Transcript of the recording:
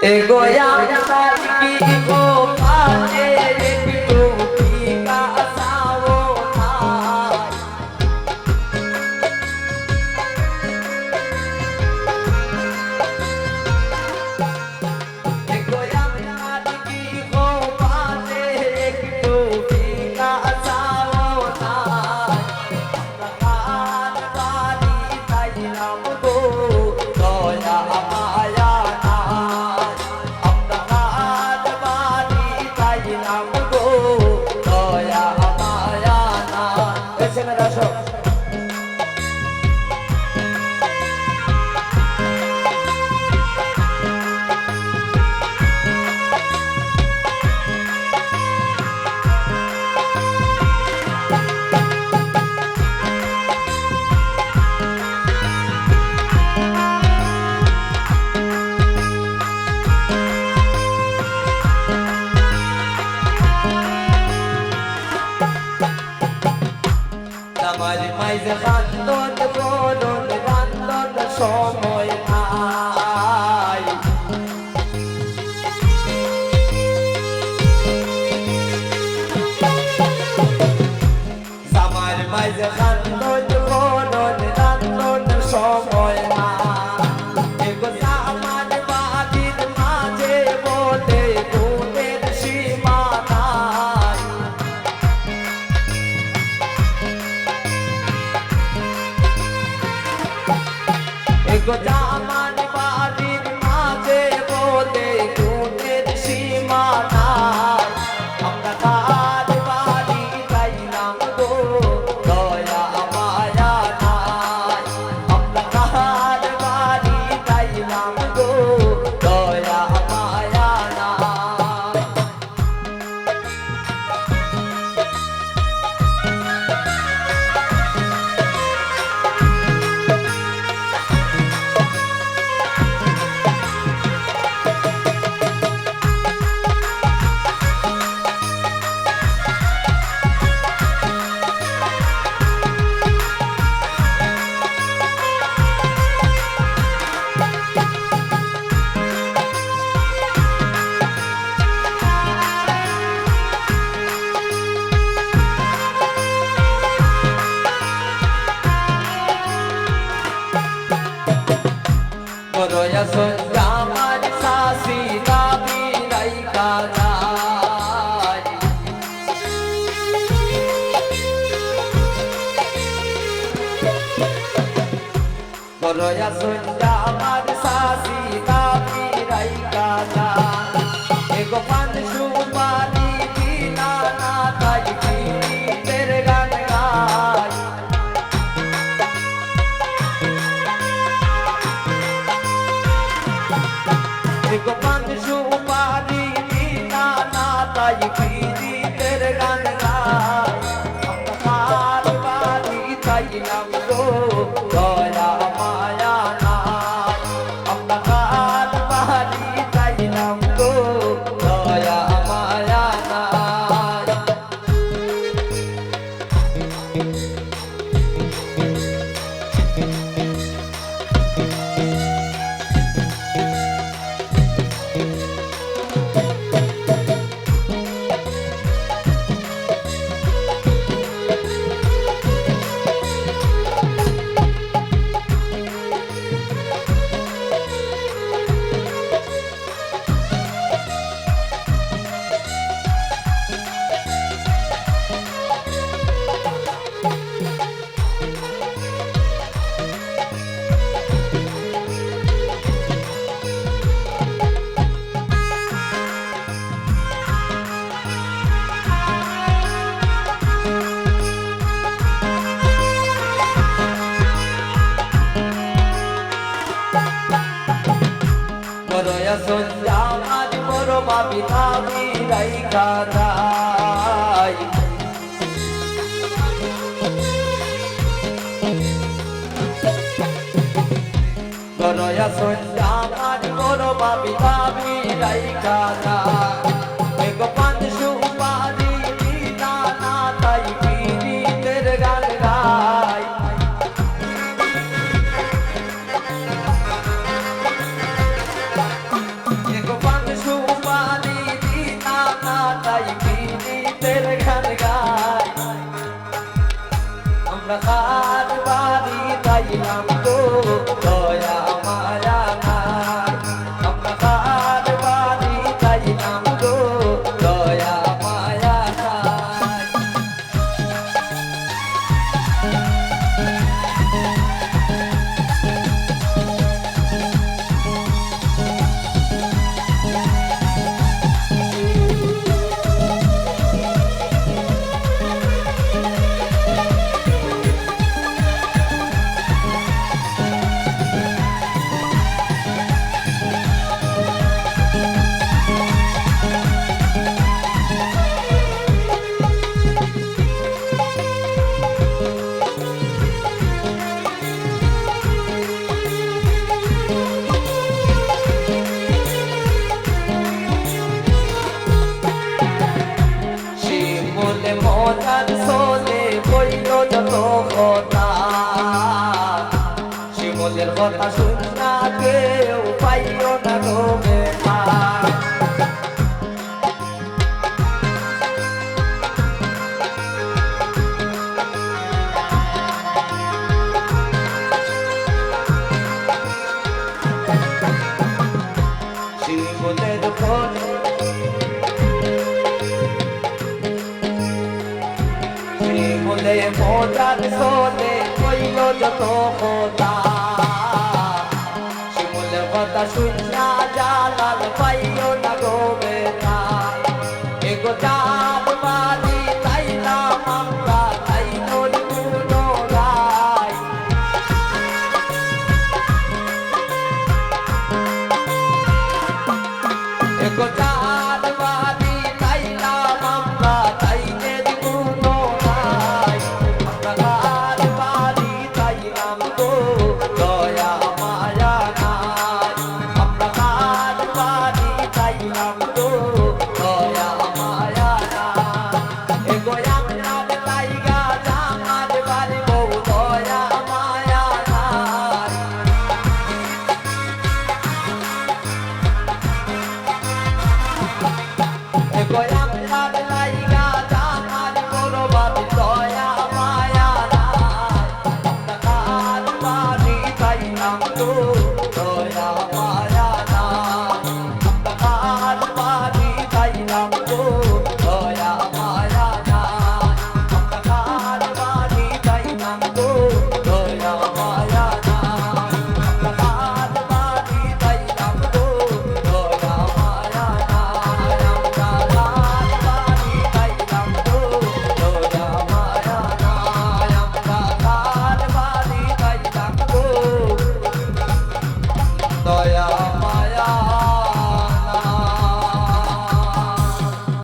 गोया की को पाने बिटू की का सावो थाय गोया की को पाने बिटू की का सावो थाय प्रकार वाली ताई नाम को गोया माया মাইজে বান্দন বলন বান্দন সময় নাই সামার মাইজে বান্দন বলন বান্দন সময় নাই এগো সামার বাড়ির মাঝে বলে গুণের সীমা নাই এগো জামান বাড়ির মাঝে বলে গুণের সীমা নাই আমরা কার বাড়ি যাইলাম গো দয়া মায়া নাই আমরা কার বাড়ি যাইলাম গো দয়া মায়া নাই Roya son jamar sasi dabi rai kajai Roya son jamar sasi dabi rai kajai ego pan shubari dina na tai kiri tere gan gai ego pan shubari dina na tai kiri tere gan gai amar bari tai nam go doya maya nai amar bari tai nam go doya maya nai Roya son jamar moro babi dabi rai kajai Roya son jamar moro babi dabi rai kajai ego pan shubari dina na tai kiri tere gan gai ego শিমুলের phone শিমুলে মোজার সোলে কইল যত কথা শিমুল কথা শুননা জালাল পাইও না গো বেটা এগো চাঁদ বালি তাইলাম আমরা তাই তোর পুনরায় এগো চাঁদ বালি তাইলাম আমরা তাই তোর পুনরায় আমরা চাঁদ বালি তাইলাম গো দয়া মায়া নাই আমরা চাঁদ বালি তাইলাম গো দয়া মায়া নাই এগো আমরা তাইগা চাঁদ বালি গো দয়া মায়া নাই এগো আমরা তাইগা চাঁদ বড় বাবি দয়া মায়া নাই আমরা চাঁদ বালি তাইলাম গো দয়া মায়া নাই আমরা চাঁদ বালি তাইলাম গো দয়া মায়া নাই আমরা চাঁদ বালি তাইলাম গো দয়া মায়া নাই আমরা চাঁদ বালি তাইলাম গো দয়া মায়া নাই আমরা চাঁদ বালি তাইলাম গো দয়া মায়া নাই আমরা চাঁদ বালি তাইলাম গো দয়া